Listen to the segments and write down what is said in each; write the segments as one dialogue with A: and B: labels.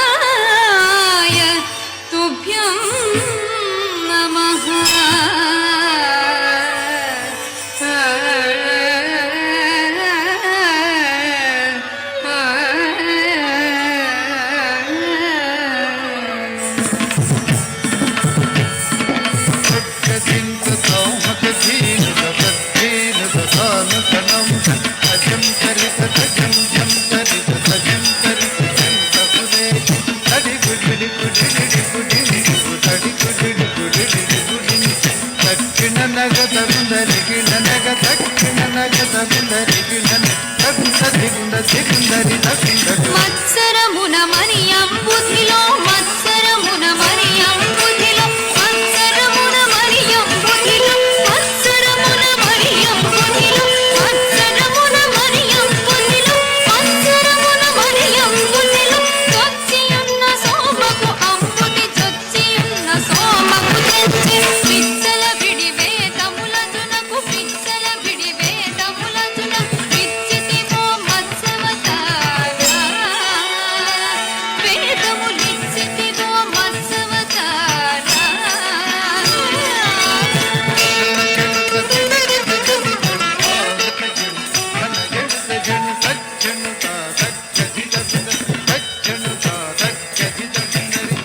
A: कृष्णाय तुभ्यं नमः। మత్సరమున మరియం బుద్ధిలో మత్సరమున మరియం బుద్ధిలో మత్సరమున మరియం బుద్ధిలో మత్సరమున మరియం బుద్ధిలో మత్సరమున మరియం బుద్ధిలో మత్సరమున మరియం బుద్ధిలో చొచ్చియున్న సోమకు అంబుది చొచ్చియున్న సోమకు తెచ్చి పిచ్చల విడి వేదములజునకు పిచ్చల విడి వేదములజున విచ్చితిమో మత్సవతారా వేదములిచ్చితిమో మత్సవతారా.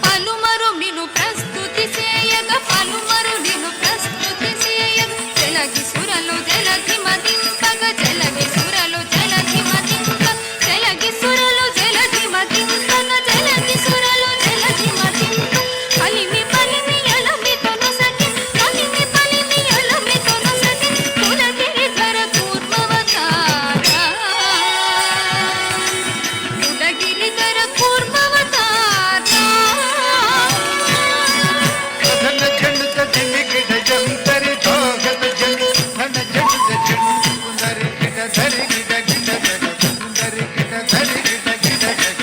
A: పలుమరు నిను ప్రస్తుతి చేయగ పలుమరు నిను ప్రస్తుతి చేయగ జలగి సురలు జలధి మదింపగ జలగి సురలు జలధి మదింప జలగి సురలు జలధి మదింపగ జలగి సురలు జలధి మదింప పలిమి పలిమి ఎలమి తొనసకి పలిమి పలిమి ఎలమి తొనసకి కులగిరిధర కూర్మవతారా కులగిరిధర కూర్మవతారా.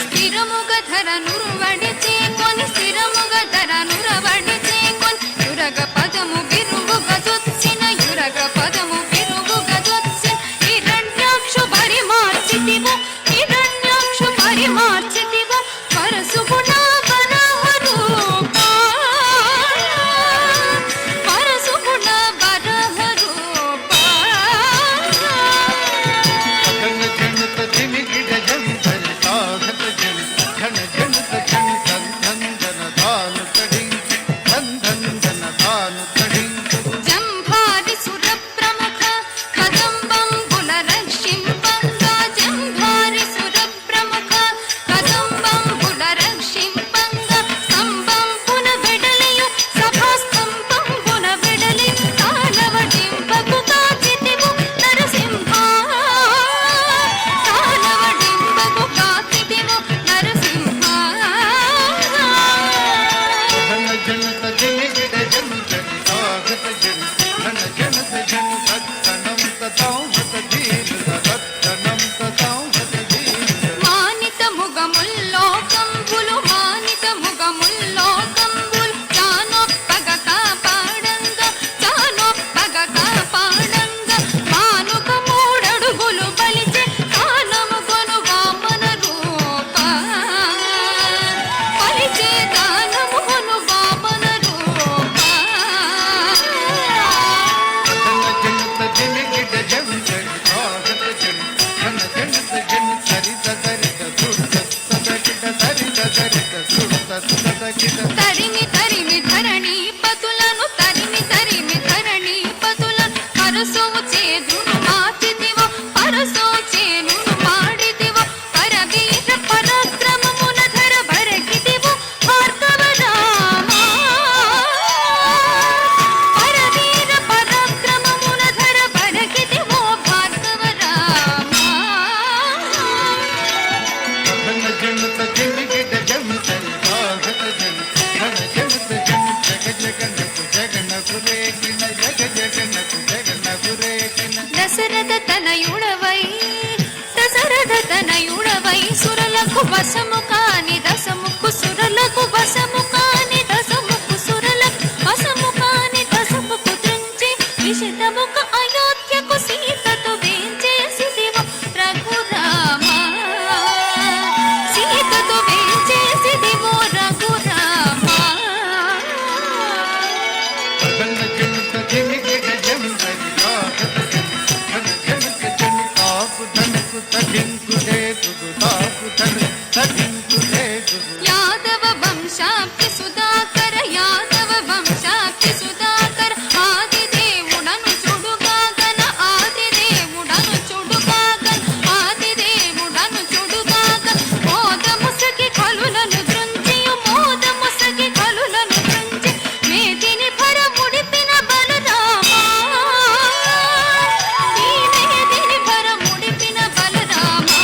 A: స్థిరముగ ధర నురువడి చేకొని స్థిరముగ ధర నురవడి చేకొని యురగ పదము బిరువుగ జొచ్చిన యురగ పదము బిరువుగ జొచ్చిన హిరణ్యాక్షు బరి మార్చితివో హిరణ్యాక్షు బరి మార్చితివో పరశుగుణ వరాహ రూపా పరశుగుణ వరాహ రూపా. జంభారి సుర ప్రముఖ కదంబంబుల రక్షింపంగా జంభారి సుర ప్రముఖ కదంబంబుల రక్షింపంగా స్తంభంబున వెడలియు సభాస్తంభంబున వెడలి తాళవడింపకు కాచితివు నరసింహ తాళవడింపకు కాచితివు నరసింహ. మానిత ముగముల్లో కంబులు మానిత ముగముల్లో కంబులు చానొప్పగ కాపాడంగా చానొప్పగ కాపాడంగా మానుక మూడడుగులు బలిచే దానముగొను వామన రూప బలిచే దానముగొను వామన రూప. తరిమి తరిమి ధరణి పతులను తరిమి తరిమి ధరణి పతులను పరసోము చేదును మాచితివో పరసో చేనును మాడితివో పరవీర పరాక్రమమున ధర బరగితివో భార్గవ రామా పరవీర పరాక్రమమున ధర బరగితివో భార్గవ రామా. దశరథ తనయుడవై దశరథ తనయుడవై సురలకు వశము కాని దశముకు సురలకు వశము కాని దశముకు సురలకు వశము కాని దశముకు త్రుంచి విషితముకు అయోధ్యకు సీతతో వేంచేసిదివో రఘురామ సీత యాదవ వంశాబ్ది సుధాకర యాదవ వంశాబ్ది సుధాకర ఆదిదేవుడను చుడుగాగన ఆదిదేవుడను చుడుగాగన ఆదిదేవుడను చుడుగాగన మోదముసకి కలులను దృంచియు మోదముసకి కలులను దృంచి మేదిని భర ముడిపిన బలరామా ఈ మేదిని భర ముడిపిన బలరామా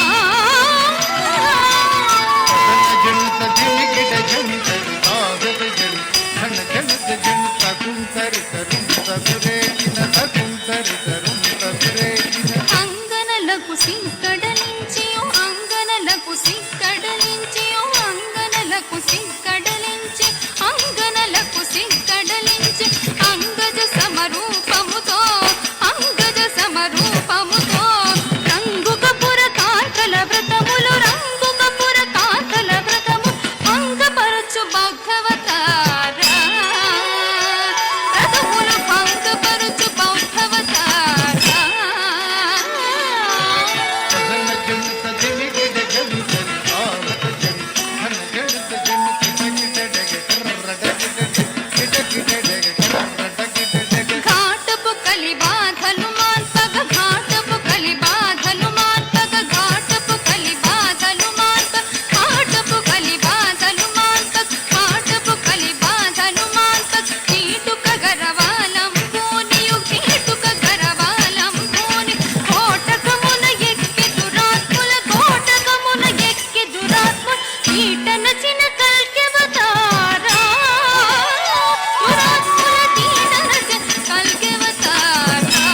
B: జంత జిలికిట జంతరు ఆగత జడు ఘన జనత జంత కుంతరి తరుం తగురేగిన తగుంతరి తరుం తగురేగిన
A: అంగనలకు సిక్కడలించియు అంగనలకు సిక్కడలించియు అంగనలకు సిక్కడలించి అంగనలకు సిక్కడలించి అంగజ సమరూపముతో అంగజ సమరూపముతో రంగుకపుర కాంతల వ్రతములు రంగుకపుర కాంతల వ్రతము భంగపరచు బౌద్ధవతార వ్రతములు భంగపరచు బౌద్ధవతార
B: ఘన జంత జిలికిట జంతరు ఆగత జడు ఘన జనత జంత కిట డగ కర్ర కిట కిట డగ కర్ర కిట డగ
A: ఘాటపు కలి బాధలు మాన్పగ ఘాటపు కలి బాధలు మాన్పగ ఘాటపు కలి బాధలు మాన్పగ ఘాటపు కలి బాధలు మాన్పగ ఘాటపు కలి బాధలు మాన్పగ కీటుక గరవాలం పూనియు కీటుక గరవాలం పూని కోటకమున ఎక్కి దురాత్ముల కోటకమున ఎక్కి దురాత్ముల కీటన చిన్న కల్కెవతారా దురాత్ముల కీటన చిన్న కల్కెవతారా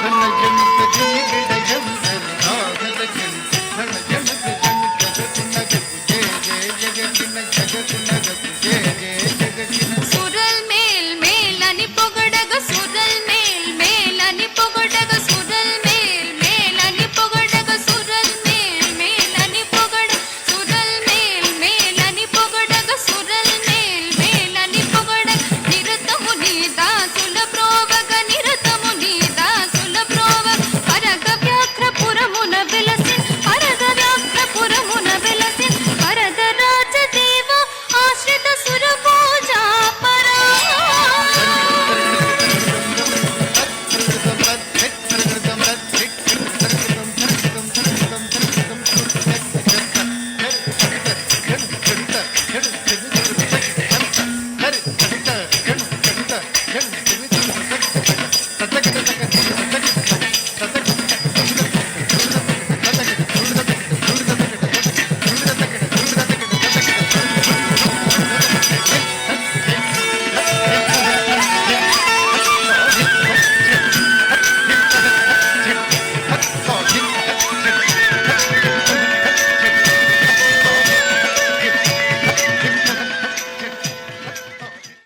B: ఘన జంత జిలికిట జంతరు ఆగత జడు ఘన జనత జంత జగతినగకు జయ జయ జగతిన జగతినగకు జయ జయ జగతిన
A: సురల్ మేల్ మేలని పొగడగ సురల్ మేల్ మేలని పొగడగ సురల్ మేల్ మేలని పొగడగ సురల్ మేల్ మేలని పొగడ సురల్ మేల్ మేలని పొగడగ సురల్ మేల్ మేలని పొగడ నిరతము నీ దాసుల ప్రోవగ నిరతము నీ దాసుల ప్రోవగ పరగ వ్యాఘ్రపురమున వెలసిన్ పరగ వ్యాఘ్రపురమున వెలసిన్ వరద రాజదేవ ఆశ్రిత సుర పూజా పరా
B: Hare